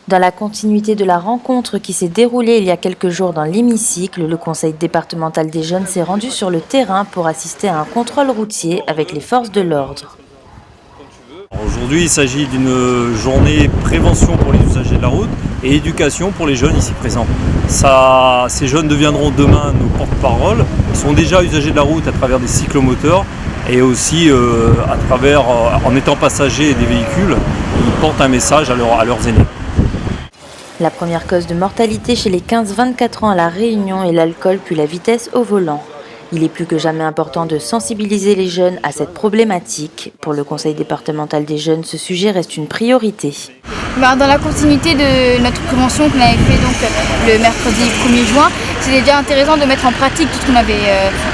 Dans la continuité de la rencontre qui s'est déroulée il y a quelques jours dans l'hémicycle, le conseil départemental des jeunes s'est rendu sur le terrain pour assister à un contrôle routier avec les forces de l'ordre. Aujourd'hui, il s'agit d'une journée prévention pour les usagers de la route et éducation pour les jeunes ici présents. Ces jeunes deviendront demain nos porte-parole. Ils sont déjà usagers de la route à travers des cyclomoteurs et aussi en étant passagers des véhicules, ils portent un message à leurs aînés. La première cause de mortalité chez les 15-24 ans à La Réunion est l'alcool puis la vitesse au volant. Il est plus que jamais important de sensibiliser les jeunes à cette problématique. Pour le conseil départemental des jeunes, ce sujet reste une priorité. Dans la continuité de notre prévention qu'on avait fait donc, le mercredi 1er juin, c'était déjà intéressant de mettre en pratique tout ce qu'on avait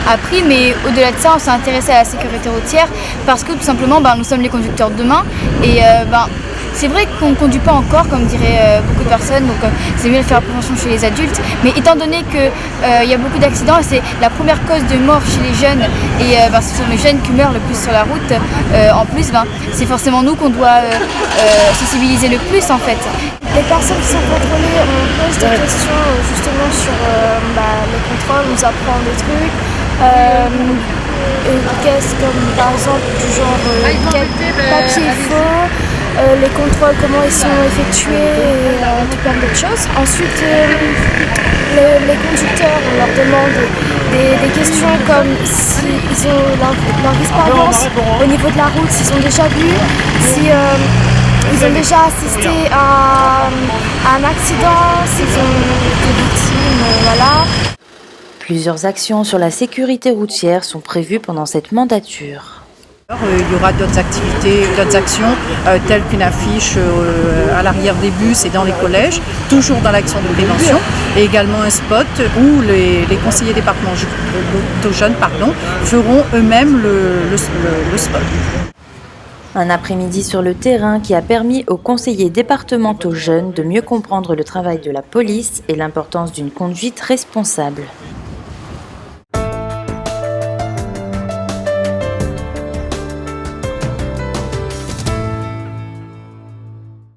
appris, mais au-delà de ça, on s'est intéressé à la sécurité routière parce que tout simplement, nous sommes les conducteurs de demain et c'est vrai qu'on ne conduit pas encore, comme diraient beaucoup de personnes, donc c'est mieux de faire la prévention chez les adultes. Mais étant donné qu'il y a beaucoup d'accidents, et c'est la première cause de mort chez les jeunes, et ce sont les jeunes qui meurent le plus sur la route, en plus, c'est forcément nous qu'on doit sensibiliser le plus en fait. Les personnes qui sont contrôlées, on pose des questions justement sur les contrôles, on nous apprend des trucs. Qu'est-ce comme par exemple du genre quel papier il faut, les contrôles, comment ils sont effectués et tout plein d'autres choses. Ensuite, les conducteurs, on leur demande des questions comme s'ils ont leur expérience au niveau de la route, s'ils ont déjà vu, si ils ont déjà assisté à un accident, s'ils ont été victimes, voilà. Plusieurs actions sur la sécurité routière sont prévues pendant cette mandature. Il y aura d'autres activités, d'autres actions, telles qu'une affiche à l'arrière des bus et dans les collèges, toujours dans l'action de prévention, et également un spot où les conseillers départementaux jeunes feront eux-mêmes le spot. Un après-midi sur le terrain qui a permis aux conseillers départementaux jeunes de mieux comprendre le travail de la police et l'importance d'une conduite responsable.